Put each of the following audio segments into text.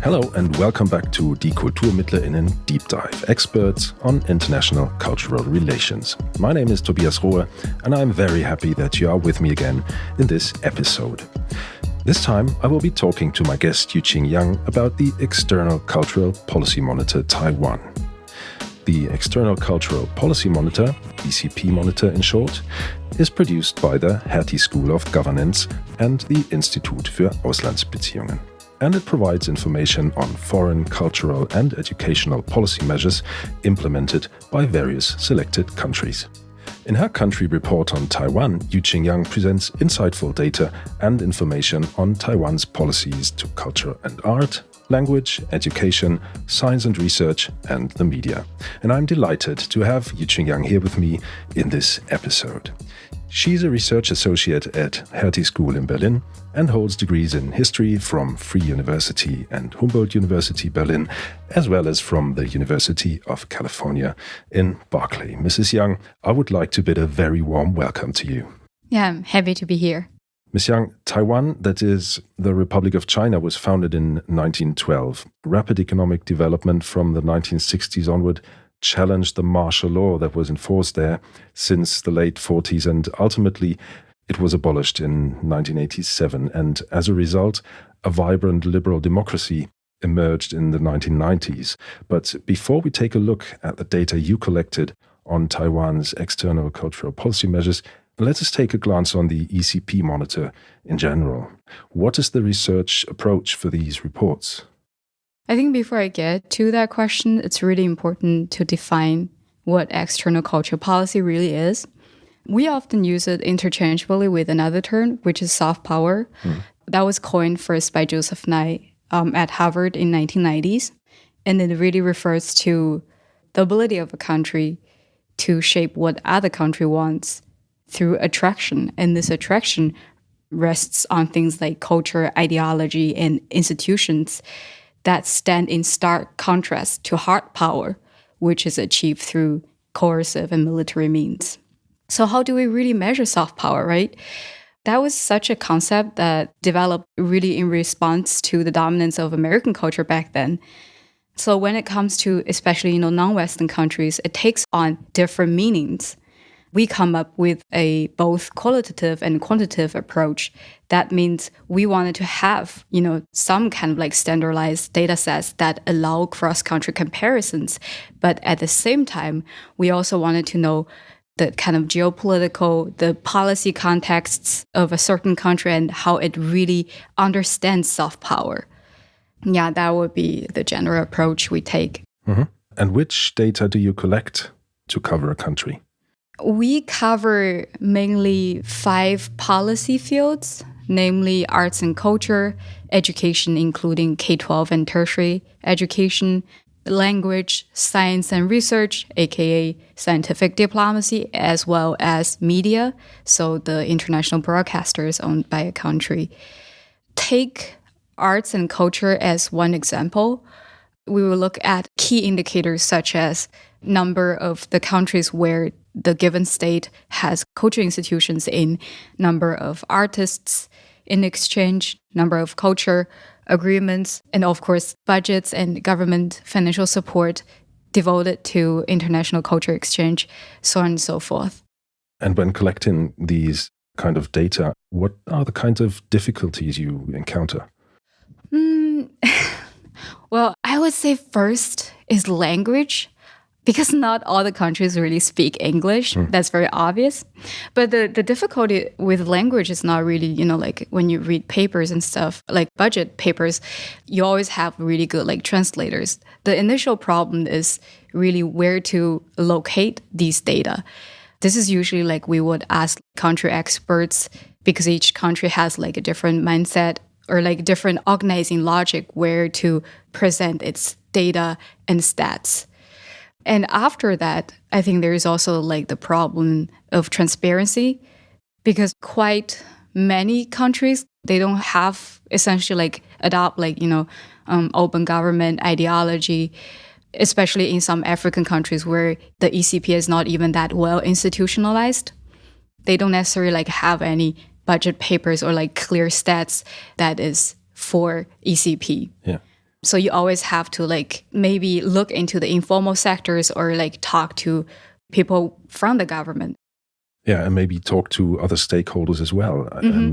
Hello and welcome back to Die KulturmittlerInnen Deep Dive, experts on international cultural relations. My name is Tobias Rohe and I'm very happy that you are with me again in this episode. This time I will be talking to my guest Yuqing Yang about the External Cultural Policy Monitor Taiwan. The External Cultural Policy Monitor, ECP Monitor in short, is produced by the Hertie School of Governance and the Institut für Auslandsbeziehungen. And it provides information on foreign, cultural and educational policy measures implemented by various selected countries. In her country report on Taiwan, Yuqing Yang presents insightful data and information on Taiwan's policies to culture and art, language, education, science and research, and the media. And I'm delighted to have Yuqing Yang here with me in this episode. She's a research associate at Hertie School in Berlin and holds degrees in history from Free University and Humboldt University Berlin, as well as from the University of California in Berkeley. Mrs. Yang, I would like to bid a very warm welcome to you. Yeah, I'm happy to be here. Ms. Yang, Taiwan, that is the Republic of China, was founded in 1912. Rapid economic development from the 1960s onward challenged the martial law that was enforced there since the late 40s, and ultimately it was abolished in 1987. And as a result, a vibrant liberal democracy emerged in the 1990s. But before we take a look at the data you collected on Taiwan's external cultural policy measures, let us take a glance on the ECP monitor in general. What is the research approach for these reports? I think before I get to that question, it's really important to define what external cultural policy really is. We often use it interchangeably with another term, which is soft power. That was coined first by Joseph Nye at Harvard in 1990s. And it really refers to the ability of a country to shape what other country wants through attraction. And this attraction rests on things like culture, ideology, and institutions that stand in stark contrast to hard power, which is achieved through coercive and military means. So how do we really measure soft power, right? That was such a concept that developed really in response to the dominance of American culture back then. So when it comes to especially, non-Western countries, it takes on different meanings. We come up with a both qualitative and quantitative approach. That means we wanted to have, some kind of like standardized data sets that allow cross-country comparisons. But at the same time, we also wanted to know the kind of geopolitical, the policy contexts of a certain country and how it really understands soft power. Yeah, that would be the general approach we take. Mm-hmm. And which data do you collect to cover a country? We cover mainly 5 policy fields, namely arts and culture, education including K-12 and tertiary education, language, science and research, aka scientific diplomacy, as well as media, so the international broadcasters owned by a country. Take arts and culture as one example. We will look at key indicators such as number of the countries where the given state has cultural institutions in, number of artists in exchange, number of culture agreements, and of course, budgets and government financial support devoted to international culture exchange, so on and so forth. And when collecting these kind of data, what are the kinds of difficulties you encounter? Well, I would say first is language, because not all the countries really speak English. That's very obvious. But the difficulty with language is not really, like when you read papers and stuff, like budget papers, you always have really good like translators. The initial problem is really where to locate these data. This is usually like we would ask country experts because each country has like a different mindset or like different organizing logic where to present its data and stats. And after that, I think there is also like the problem of transparency because quite many countries, they don't have essentially like adopt like, open government ideology, especially in some African countries where the ECP is not even that well institutionalized. They don't necessarily like have any budget papers or like clear stats that is for ECP. Yeah. So you always have to like maybe look into the informal sectors or like talk to people from the government. Yeah, and maybe talk to other stakeholders as well.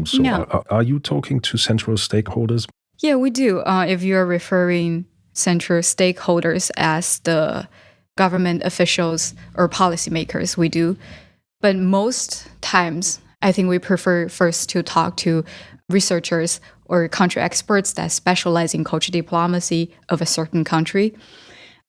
So Yeah. are you talking to central stakeholders? Yeah, we do. If you're referring central stakeholders as the government officials or policymakers, we do. But most times, I think we prefer first to talk to researchers or country experts that specialize in culture diplomacy of a certain country,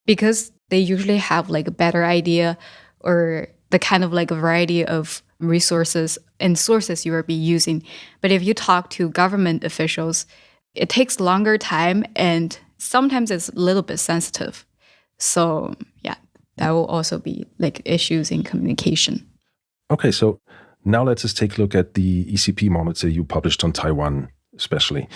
because they usually have like a better idea or the kind of like a variety of resources and sources you will be using. But if you talk to government officials, it takes longer time and sometimes it's a little bit sensitive. So yeah, that will also be like issues in communication. Okay, so now let's just take a look at the ECP monitor you published on Taiwan, especially.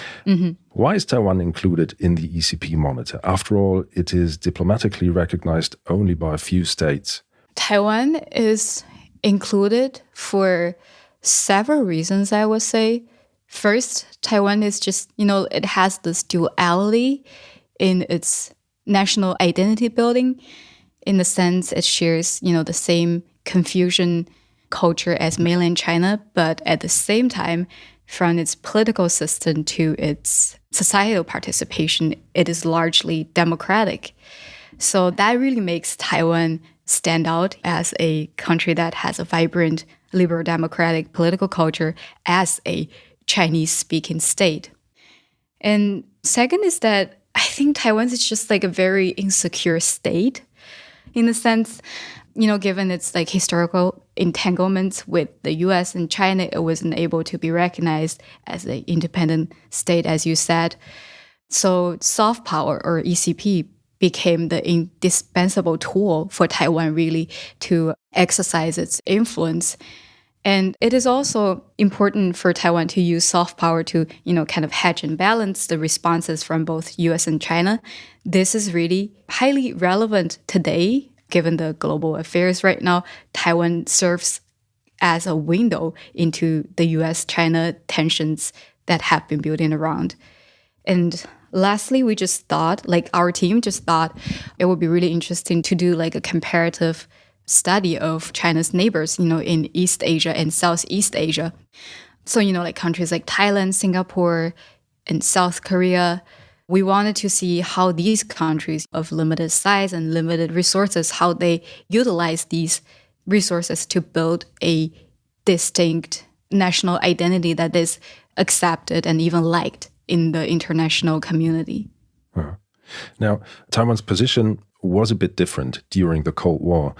Why is Taiwan included in the ECP monitor? After all, it is diplomatically recognized only by a few states. Taiwan is included for several reasons, I would say. First, Taiwan is just, it has this duality in its national identity building. In the sense, it shares, the same Confucian culture as mainland China, but at the same time, from its political system to its societal participation, it is largely democratic. So that really makes Taiwan stand out as a country that has a vibrant liberal democratic political culture as a Chinese-speaking state. And second is that I think Taiwan is just like a very insecure state in the sense, given its like historical entanglements with the US and China, it wasn't able to be recognized as an independent state, as you said. So soft power or ECP became the indispensable tool for Taiwan really to exercise its influence. And it is also important for Taiwan to use soft power to, kind of hedge and balance the responses from both US and China. This is really highly relevant today, given the global affairs right now. Taiwan serves as a window into the US-China tensions that have been building around. And lastly, we just thought, like our team just thought, it would be really interesting to do like a comparative study of China's neighbors, in East Asia and Southeast Asia. So, like countries like Thailand, Singapore, and South Korea. We wanted to see how these countries of limited size and limited resources, how they utilize these resources to build a distinct national identity that is accepted and even liked in the international community. Now, Taiwan's position was a bit different during the Cold War.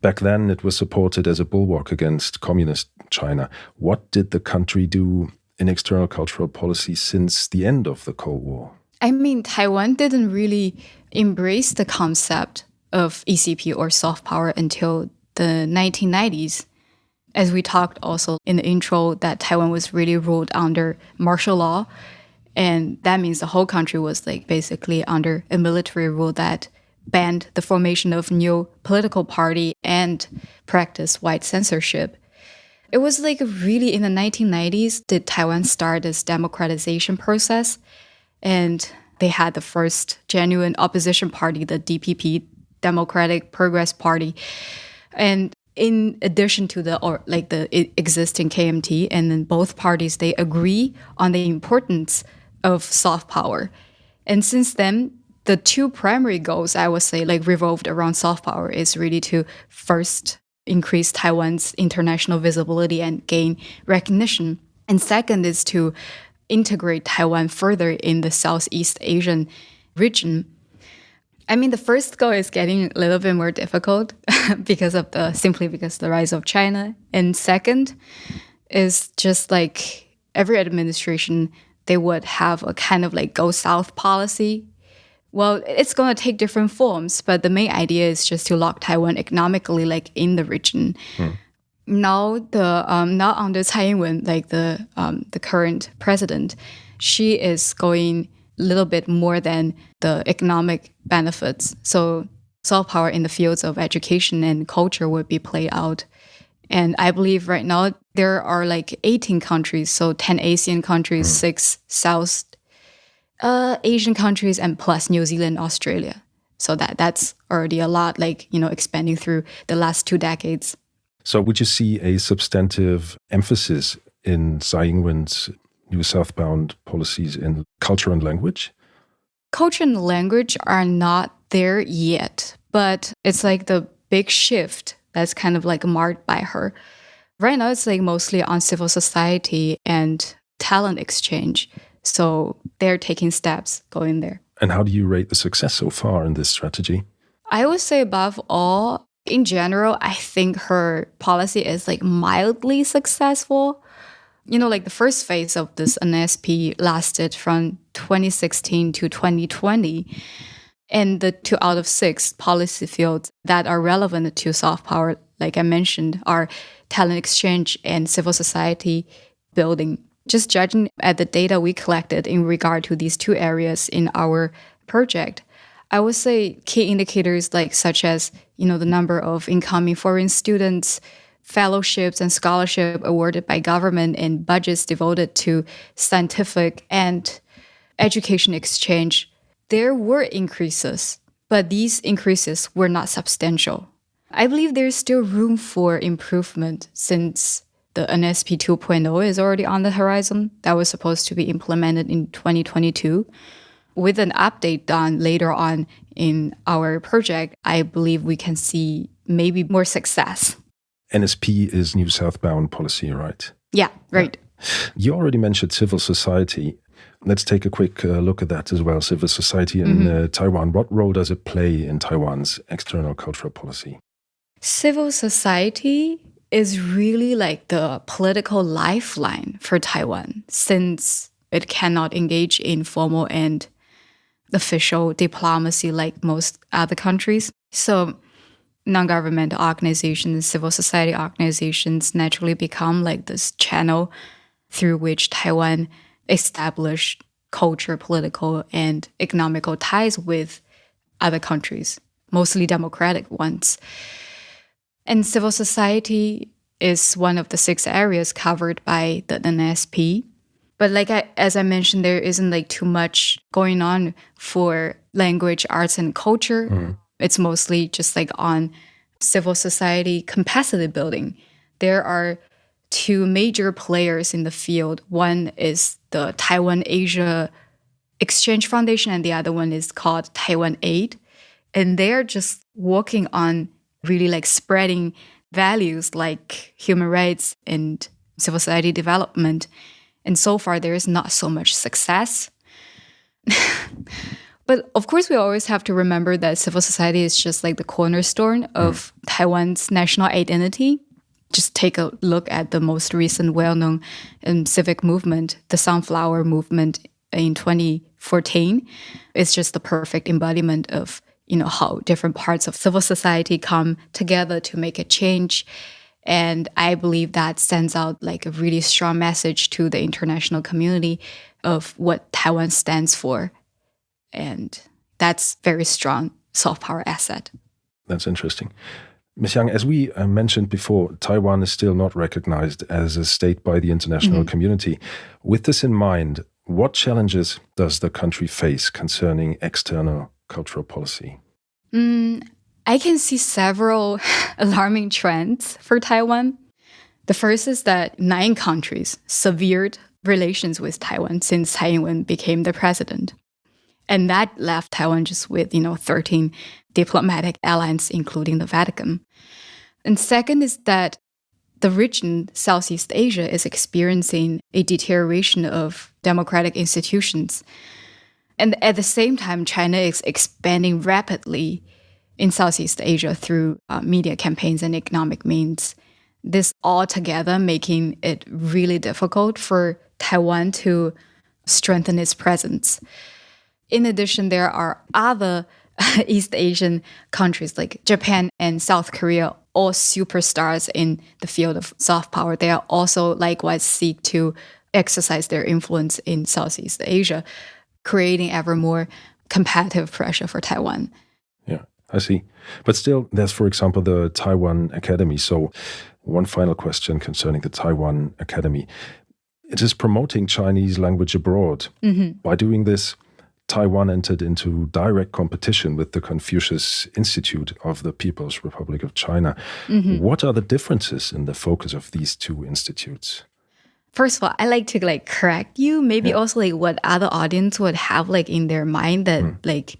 Back then, it was supported as a bulwark against communist China. What did the country do in external cultural policy since the end of the Cold War? I mean, Taiwan didn't really embrace the concept of ECP or soft power until the 1990s. As we talked also in the intro, that Taiwan was really ruled under martial law. And that means the whole country was like basically under a military rule that banned the formation of new political party and practiced white censorship. It was like really in the 1990s did Taiwan start this democratization process. And they had the first genuine opposition party, the DPP, Democratic Progress Party. And in addition to the existing KMT, and then both parties, they agree on the importance of soft power. And since then, the two primary goals, I would say, like revolved around soft power is really to first increase Taiwan's international visibility and gain recognition. And second is to integrate Taiwan further in the Southeast Asian region. I mean, the first goal is getting a little bit more difficult because the rise of China. And second is just like every administration, they would have a kind of like go south policy. Well, it's going to take different forms, but the main idea is just to lock Taiwan economically, like in the region. Now, now under Tsai Ing-wen, like the current president, she is going a little bit more than the economic benefits. So soft power in the fields of education and culture would be played out. And I believe right now there are like 18 countries, so 10 Asian countries, 6 South Asian countries and plus New Zealand, Australia. So that's already a lot, like, expanding through the last 2 decades. So would you see a substantive emphasis in Tsai Ing-wen's new southbound policies in culture and language? Culture and language are not there yet, but it's like the big shift that's kind of like marked by her. Right now, it's like mostly on civil society and talent exchange. So they're taking steps going there. And how do you rate the success so far in this strategy? I would say above all, in general, I think her policy is like mildly successful. Like the first phase of this NSP lasted from 2016 to 2020. And the 2 out of 6 policy fields that are relevant to soft power, like I mentioned, are talent exchange and civil society building. Just judging at the data we collected in regard to these 2 areas in our project, I would say key indicators such as, the number of incoming foreign students, fellowships and scholarship awarded by government, and budgets devoted to scientific and education exchange, there were increases, but these increases were not substantial. I believe there's still room for improvement since the NSP 2.0 is already on the horizon. That was supposed to be implemented in 2022. With an update done later on in our project, I believe we can see maybe more success. NSP is New Southbound Policy, right? Yeah, right. You already mentioned civil society. Let's take a quick look at that as well. Civil society in Taiwan. What role does it play in Taiwan's external cultural policy? Civil society is really like the political lifeline for Taiwan, since it cannot engage in formal and official diplomacy like most other countries. So non-governmental organizations, civil society organizations naturally become like this channel through which Taiwan established culture, political, and economical ties with other countries, mostly democratic ones. And civil society is one of the 6 areas covered by the NSP. But as I mentioned, there isn't too much going on for language, arts, and culture. It's mostly just on civil society capacity building. There are 2 major players in the field. One is the Taiwan Asia Exchange Foundation, and the other one is called Taiwan Aid. And they're just working on really spreading values like human rights and civil society development. And so far, there is not so much success. But of course, we always have to remember that civil society is just the cornerstone of Taiwan's national identity. Just take a look at the most recent well-known civic movement, the Sunflower Movement in 2014. It's just the perfect embodiment of how different parts of civil society come together to make a change. And I believe that sends out a really strong message to the international community of what Taiwan stands for. And that's very strong soft power asset. That's interesting. Ms. Yang, as we mentioned before, Taiwan is still not recognized as a state by the international community. With this in mind, what challenges does the country face concerning external cultural policy? I can see several alarming trends for Taiwan. The first is that 9 countries severed relations with Taiwan since Tsai Ing-wen became the president. And that left Taiwan just with, 13 diplomatic allies, including the Vatican. And second is that the region, Southeast Asia, is experiencing a deterioration of democratic institutions. And at the same time, China is expanding rapidly in Southeast Asia through media campaigns and economic means. This all together making it really difficult for Taiwan to strengthen its presence. In addition, there are other East Asian countries like Japan and South Korea, all superstars in the field of soft power. They are also likewise seek to exercise their influence in Southeast Asia, creating ever more competitive pressure for Taiwan. Yeah, I see. But still, there's, for example, the Taiwan Academy. So one final question concerning the Taiwan Academy. It is promoting Chinese language abroad. By doing this, Taiwan entered into direct competition with the Confucius Institute of the People's Republic of China. What are the differences in the focus of these two institutes? First of all, I like to correct you. Maybe also what other audience would have in their mind that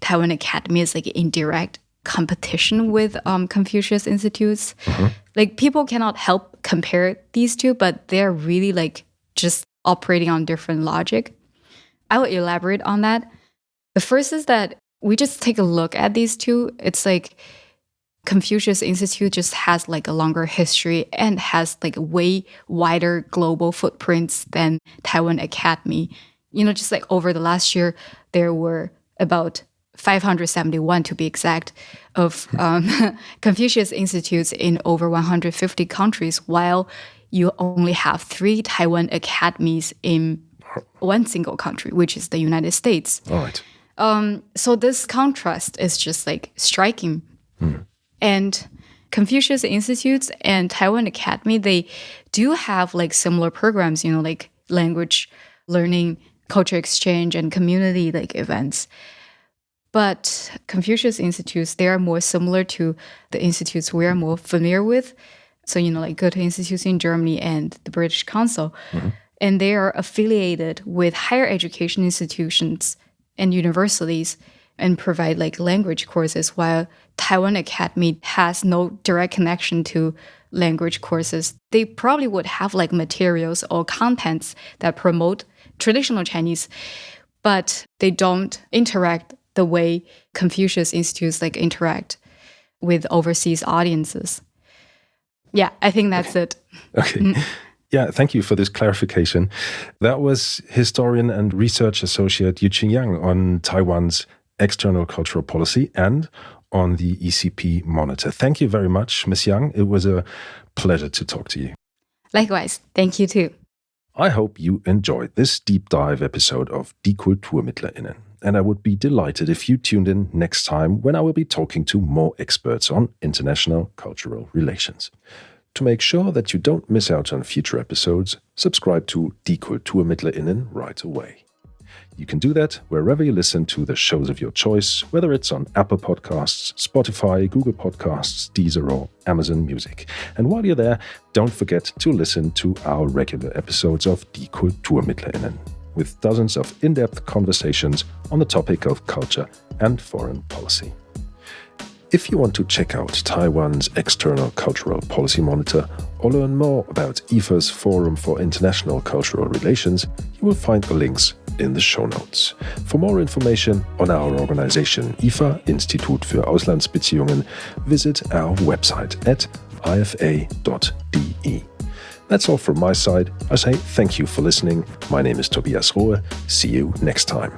Taiwan Academy is in direct competition with Confucius Institutes. People cannot help compare these two, but they're really just operating on different logic. I will elaborate on that. The first is that we just take a look at these two. It's Confucius Institute just has a longer history and has way wider global footprints than Taiwan Academy. Just over the last year, there were about 571 to be exact of Confucius Institutes in over 150 countries, while you only have 3 Taiwan Academies in one single country, which is the United States. All right. So this contrast is just striking. And Confucius Institutes and Taiwan Academy, they do have similar programs, language learning, culture exchange, and community events. But Confucius Institutes, they are more similar to the institutes we are more familiar with. So, Goethe Institutes in Germany and the British Council. And they are affiliated with higher education institutions and universities and provide language courses, while Taiwan Academy has no direct connection to language courses. They probably would have materials or contents that promote traditional Chinese, but they don't interact the way Confucius Institutes interact with overseas audiences. Yeah, I think that's it. Okay. Yeah, thank you for this clarification. That was historian and research associate Yuqing Yang on Taiwan's external cultural policy and on the ECP monitor. Thank you very much, Ms. Yang. It was a pleasure to talk to you. Likewise. Thank you too. I hope you enjoyed this deep dive episode of Die KulturmittlerInnen. And I would be delighted if you tuned in next time when I will be talking to more experts on international cultural relations. To make sure that you don't miss out on future episodes, subscribe to Die KulturmittlerInnen right away. You can do that wherever you listen to the shows of your choice, whether it's on Apple Podcasts, Spotify, Google Podcasts, Deezer, or Amazon Music. And while you're there, don't forget to listen to our regular episodes of Die KulturmittlerInnen, with dozens of in-depth conversations on the topic of culture and foreign policy. If you want to check out Taiwan's External Cultural Policy Monitor or learn more about IFA's Forum for International Cultural Relations, you will find the links in the show notes. For more information on our organization IFA, Institut für Auslandsbeziehungen, visit our website at ifa.de. That's all from my side. I say thank you for listening. My name is Tobias Rohe. See you next time.